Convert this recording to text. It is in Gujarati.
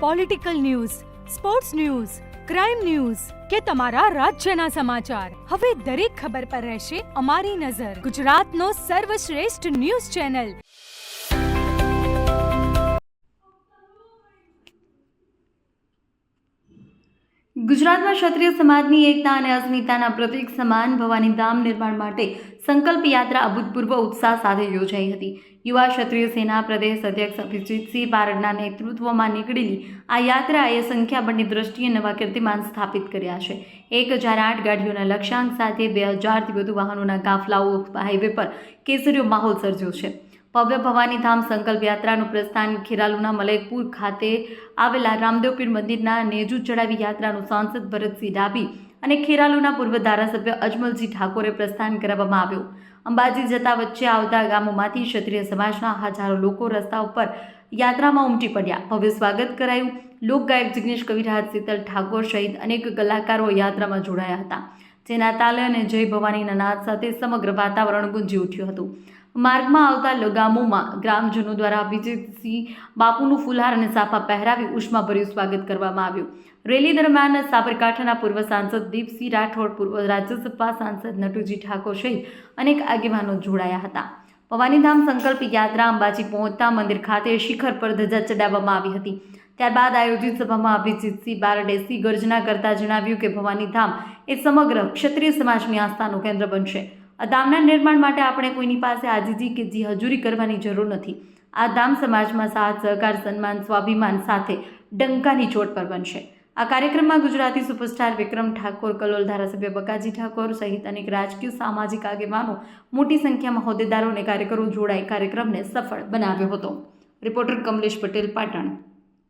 Political news, sports news, crime news કે તમારા રાજ્યના સમાચાર, હવે દરેક ખબર પર રહેશે અમારી નજર. ગુજરાતનો સર્વશ્રેષ્ઠ ન્યૂઝ ચેનલ. ગુજરાતમાં ક્ષત્રિય સમાજની એકતા અને અસ્મિતાના પ્રતીક સમાન ભવાની ધામ નિર્માણ માટે સંકલ્પ યાત્રા અભૂતપૂર્વ ઉત્સાહ સાથે યોજાઈ હતી. યુવા ક્ષત્રિય સેના પ્રદેશ અધ્યક્ષ અભિજીતસિંહ બારડના નેતૃત્વમાં નીકળેલી આ યાત્રાએ સંખ્યાબળની દ્રષ્ટિએ નવા કીર્તિમાન સ્થાપિત કર્યા છે. 1008 ગાડીઓના લક્ષ્યાંક સાથે 2000થી વધુ વાહનોના કાફલાઓ હાઈવે પર કેસરીયો માહોલ સર્જ્યો છે. ભવ્ય ભવાની ધામ સંકલ્પ યાત્રાનું પ્રસ્થાન ખેરાલુના મલેકપુર ખાતે આવેલા રામદેવપીર મંદિરના નેજુ ચડાવી યાત્રાનું સાંસદ ભરતસિંહ ડાભી અને ખેરાલુના પૂર્વ ધારાસભ્ય અજમલજી ઠાકોરે પ્રસ્થાન કરાવવામાં આવ્યું. અંબાજી જતા વચ્ચે આવતા ગામોમાંથી ક્ષત્રિય સમાજના હજારો લોકો રસ્તા ઉપર યાત્રામાં ઉમટી પડ્યા. ભવ્ય સ્વાગત કરાયું. લોકગાયક જિગ્નેશ કવિરાજ, શીતલ ઠાકોર સહિત અનેક કલાકારો યાત્રામાં જોડાયા હતા, જેના તાલે અને જય ભવાનીના નાદ સાથે સમગ્ર વાતાવરણ ગુંજી ઉઠ્યું હતું. માર્ગમાં આવતા ગામોમાં ગ્રામજનો દ્વારા અભિજીતસિંહ બાપુનું ફુલહાર અને સાફા પહેરાવી ઉષ્માભર્યું સ્વાગત કરવામાં આવ્યું. રેલી દરમિયાન સાબરકાંઠાના પૂર્વ સાંસદ દીપસિંહ રાઠોડ, પૂર્વ રાજ્યસભા સાંસદ નટુજી ઠાકોર સહિત અનેક આગેવાનો જોડાયા હતા. ભવાનીધામ સંકલ્પ યાત્રા અંબાજી પહોંચતા મંદિર ખાતે શિખર પર ધજા ચડાવવામાં આવી હતી. ત્યારબાદ આયોજિત સભામાં અભિજીતસિંહ બારડે સિંહ ગર્જના કરતા જણાવ્યું કે ભવાનીધામ એ સમગ્ર ક્ષત્રિય સમાજની આસ્થાનું કેન્દ્ર બનશે. આ ધામના નિર્માણ માટે આપણે કોઈની પાસે આજીજી કે હજૂરી કરવાની જરૂર નથી. આ ધામ સમાજમાં સાથ, સહકાર, સન્માન, સ્વાભિમાન સાથે ડંકાની ચોટ પર બનશે. આ કાર્યક્રમમાં ગુજરાતી સુપરસ્ટાર વિક્રમ ઠાકોર, કલોલ ધારાસભ્ય બકાજી ઠાકોર સહિત અનેક રાજકીય સામાજિક આગેવાનો, મોટી સંખ્યામાં હોદ્દેદારો અને કાર્યકરો જોડાઈ કાર્યક્રમને સફળ બનાવ્યો હતો. રિપોર્ટર કમલેશ પટેલ, પાટણ.